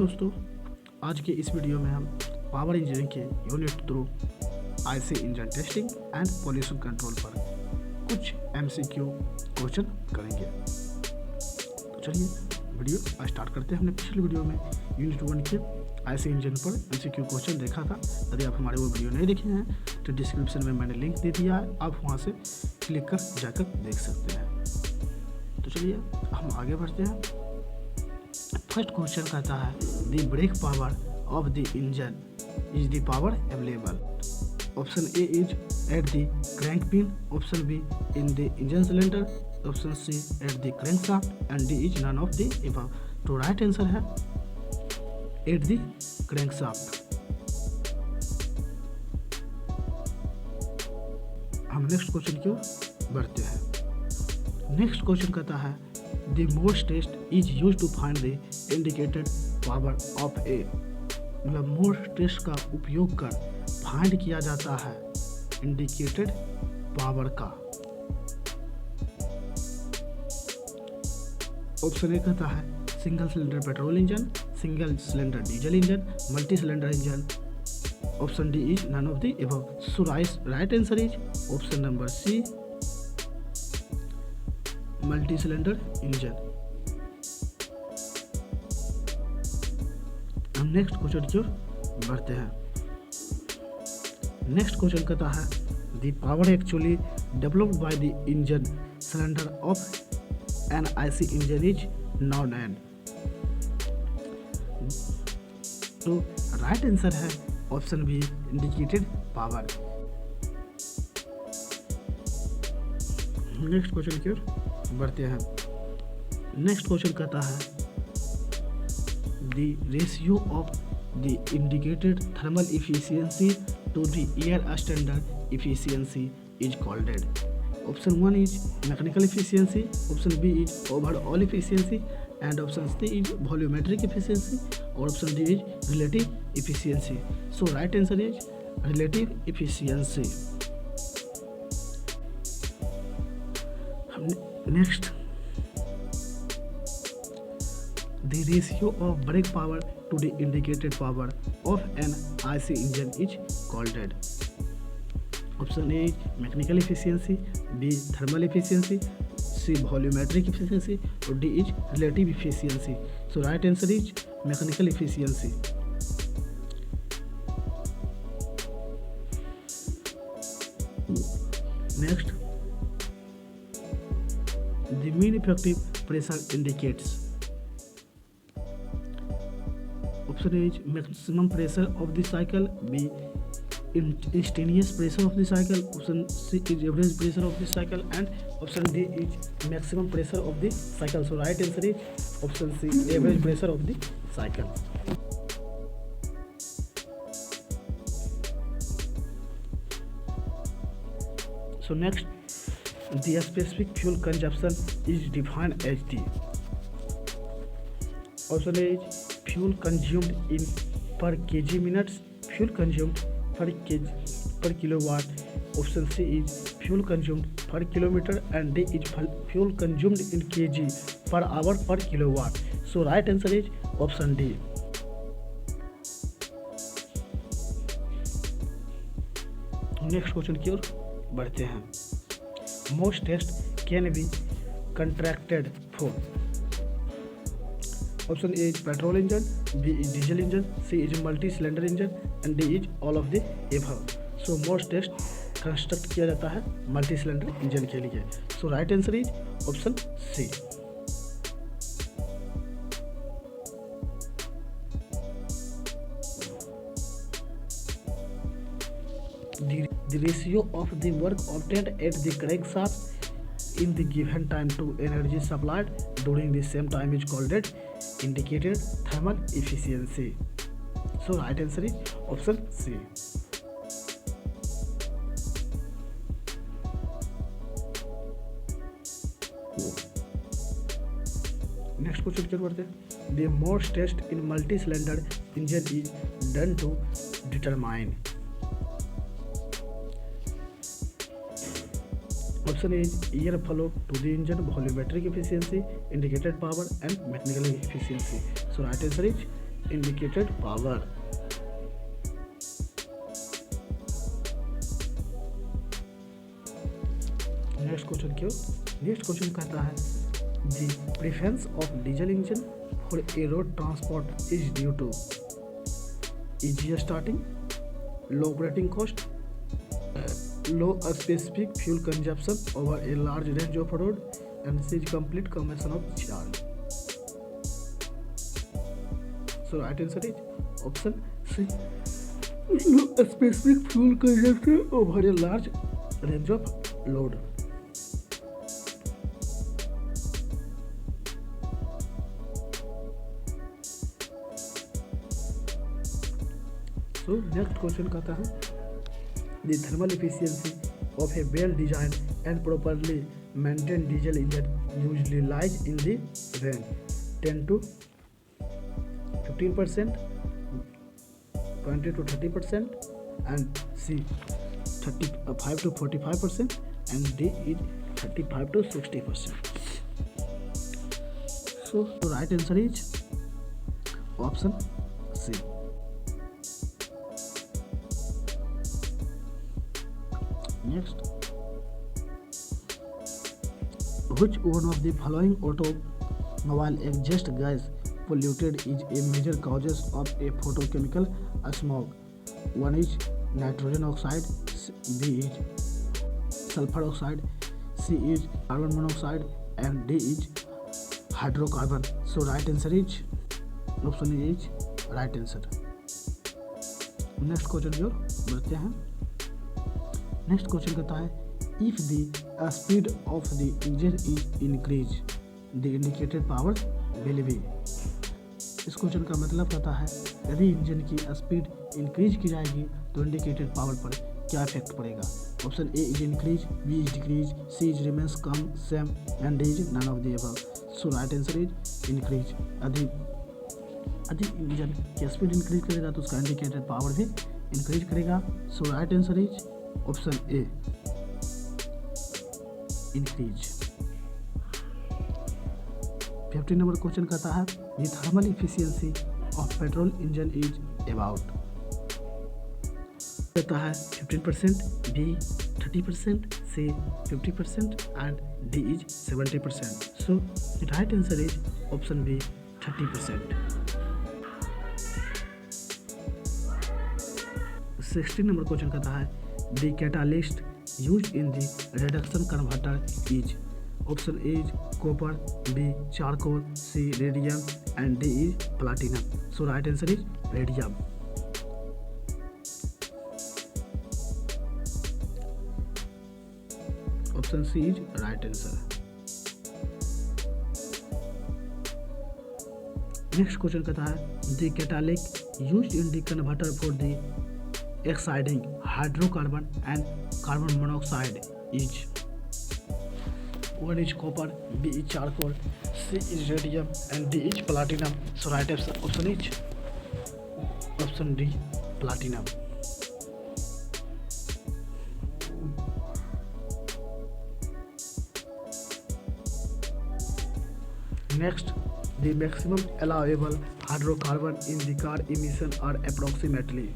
दोस्तों, आज के इस वीडियो में हम पावर इंजीनियरिंग के unit through IC engine testing and pollution control पर कुछ एमसीक्यू क्वेश्चन करेंगे। तो चलिए वीडियो स्टार्ट करते हैं। हमने पिछले वीडियो में यूनिट 1 के आईसी इंजन पर एमसीक्यू क्वेश्चन देखा था। यदि आप हमारे वो वीडियो नहीं देखे हैं तो डिस्क्रिप्शन में मैंने लिंक दे दिया है, आप वहाँ से क्लिक कर जाकर देख सकते हैं। तो चलिए हम आगे बढ़ते हैं। फर्स्ट क्वेश्चन कहता है the brake power of the engine is the power available. Option A is at the crank pin, option B in the engine cylinder, option C at the crank shaft and D is none of the above. तो right answer है at the crank shaft. हम next question की ओर बढ़ते हैं। Next question कहता है The Morse test is used to find the indicated power of a। मतलब मोर्स टेस्ट का उपयोग कर फाइंड किया जाता है इंडिकेटेड पावर का। ऑप्शन ए कहता है single cylinder petrol engine, single cylinder diesel engine, multi cylinder engine. Option D is none of the above. So right answer is option number C, multi cylinder engine. हम next question की ओर बढ़ते हैं। Next question कहता है the power actually developed by the engine cylinder of an IC engine is non N. तो right answer है option B, indicated power. Next question की ओर बढ़ते हैं। नेक्स्ट क्वेश्चन कहता है the ratio of the indicated thermal efficiency to the air standard efficiency is called एड। Option 1 is mechanical efficiency, option B is overall efficiency and option C is volumetric efficiency और option D is relative efficiency. So right answer is relative efficiency. Next, the ratio of brake power to the indicated power of an IC engine is called as। Option A is mechanical efficiency, B thermal efficiency, C volumetric efficiency or D is relative efficiency। So right answer is mechanical efficiency। Next, the mean effective pressure indicates। Option A is maximum pressure of the cycle, B instantaneous pressure of the cycle, option C is average pressure of the cycle and option D is maximum pressure of the cycle। So right answer is option C, average pressure of the cycle। So next, the specific fuel consumption is defined as the। Option A is fuel consumed in per kg minutes, fuel consumed per kilowatt, option C is fuel consumed per kilometer and D is fuel consumed in kg per hour per kilowatt। So right answer is option D। Next question की ओर बढ़ते हैं। Most tests can be contracted for। Option A is petrol engine, B is diesel engine, C is multi-cylinder engine and D is all of the above। So most test construct किया जाता है multi cylinder engine के लिए। So right answer is option C। The ratio of the work obtained at the crankshaft in the given time to energy supplied during the same time is called as indicated thermal efficiency। So right answer is option C। Next question की ओर बढ़ते हैं। The Morse test in multi-cylinder engine is done to determine। Option A is air flow to the engine, volumetric efficiency, indicated power and mechanical efficiency। So right answer is indicated power. Next question कहता है the preference of diesel engine for a road transport is due to easier starting, low operating cost, low specific fuel consumption over a large range of road, and this is complete combination of charge. So right answer is option C. Low specific fuel consumption over a large range of load. So next question कहता है the thermal efficiency of a well designed and properly maintained diesel engine usually lies in the range 10 to 15%, 20 to 30%, and C 35 to 45%, and D is 35 to 60%. So the right answer is option C. Next, which one of the following automobile exhaust gas polluted is a major causes of a photochemical smog? One is nitrogen oxide, B is sulfur oxide, C is carbon monoxide, and D is hydrocarbon. So right answer is option A is right answer. Next question की ओर बढ़ते हैं. Next question कहता है if the speed of the engine is increase the indicated power will be. इस question का मतलब कहता है यदि इंजन की स्पीड इंक्रीज की जाएगी तो इंडिकेटेड पावर पर क्या इफेक्ट पड़ेगा. Option A is increase, B is decrease, C is remains come same, and D is none of the above. So right answer is increase. यदि इंजन की speed increase करेगा तो उसका इंडिकेटेड पावर भी increase करेगा. So right answer is option A increase. 15 number question कहता है the thermal efficiency of petrol engine is about. कहता है 15%, B 30%, C 50%, and D is 70%. So the right answer is option B 30%. 16 number question कहता है the catalyst used in the reduction converter is. Option A is copper, B charcoal, C radium, and D is platinum. So right answer is radium. Option C is right answer. Next question कहता है the catalyst used in the converter for the exciting hydrocarbon and carbon monoxide is. One is copper, B is charcoal, C is radium, and D is platinum. So right option is option D, platinum. Next, the maximum allowable hydrocarbon in the car emission are approximately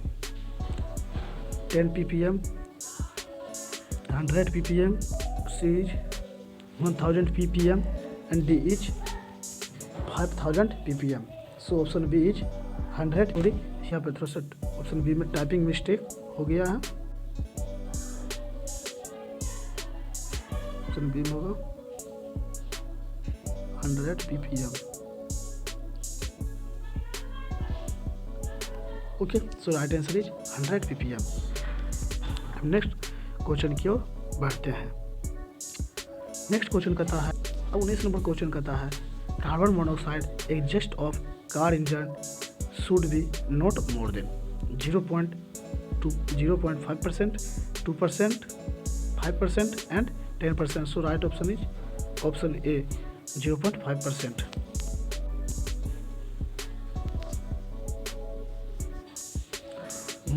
10 ppm, 100 ppm, C is 1000 ppm, and D is 5000 ppm. So option B is 100. Sorry यहाँ पे थोड़ा सा option B में typing mistake हो गया है. Option B में होगा 100 ppm. Okay, so right answer is 100 ppm. Next question की ओर बढ़ते हैं. नेक्स्ट क्वेश्चन कहता है 19 नंबर क्वेश्चन कहता है carbon monoxide exhaust of car engine should be not more than 0.5%, 2%, 5%, and 10%. So right option is option A 0.5%.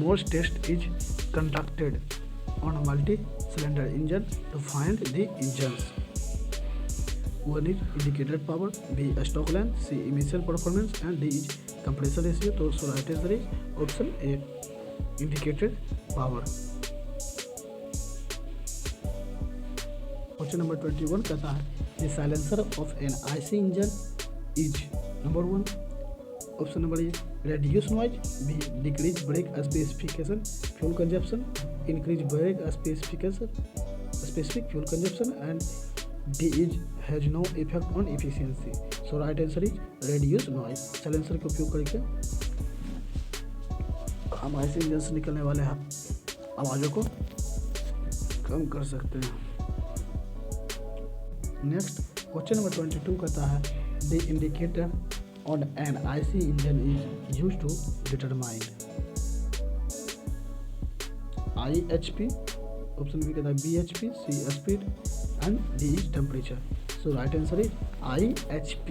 Most test is conducted on multi-cylinder engine to find the engines. One is indicated power, B stock length, C emission performance, and D is compressor ratio, तो so right answer is option A indicated power. Question number 21 कहता है the silencer of an IC engine is number 1, option number A reduce noise, B decrease brake specification fuel consumption, increase brake specific fuel consumption, and D is has no effect on efficiency. So right answer is reduce noise। silencer के उपयोग करके हम ऐसे engine से निकलने वाले आवाज़ों को कम कर सकते हैं। नेक्स्ट क्वेश्चन नंबर 22 कहता है the indicator on an IC engine is used to determine IHP, option B कहता है BHP, C speed and D is temperature। so right answer is IHP।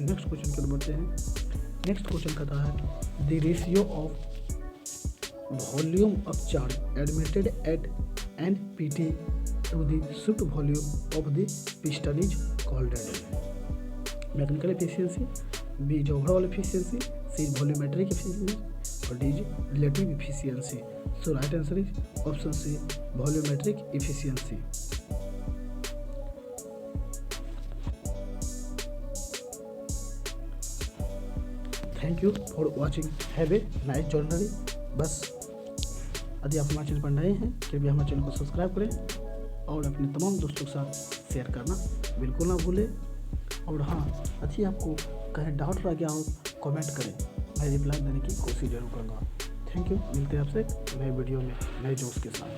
Next question की ओर बढ़ते हैं। नेक्स्ट क्वेश्चन कहता है the ratio of volume of charge admitted at an PT to the shift volume of the piston is called mechanical efficiency, B is overall efficiency, C is volumetric efficiency और D is relative efficiency. So right answer is option C volumetric efficiency. Thank you for watching, have a nice journey. बस यदि आप हमारे channel पर नए हैं कृपया हमारे चैनल को सब्सक्राइब करें और अपने तमाम दोस्तों के साथ शेयर करना बिल्कुल ना भूलें। और हाँ, यदि आपको कहीं डाउट रह गया हो कमेंट करें, मैं रिप्लाई देने की कोशिश जरूर करूँगा। थैंक यू, मिलते हैं आपसे नए वीडियो में नए जोश के साथ।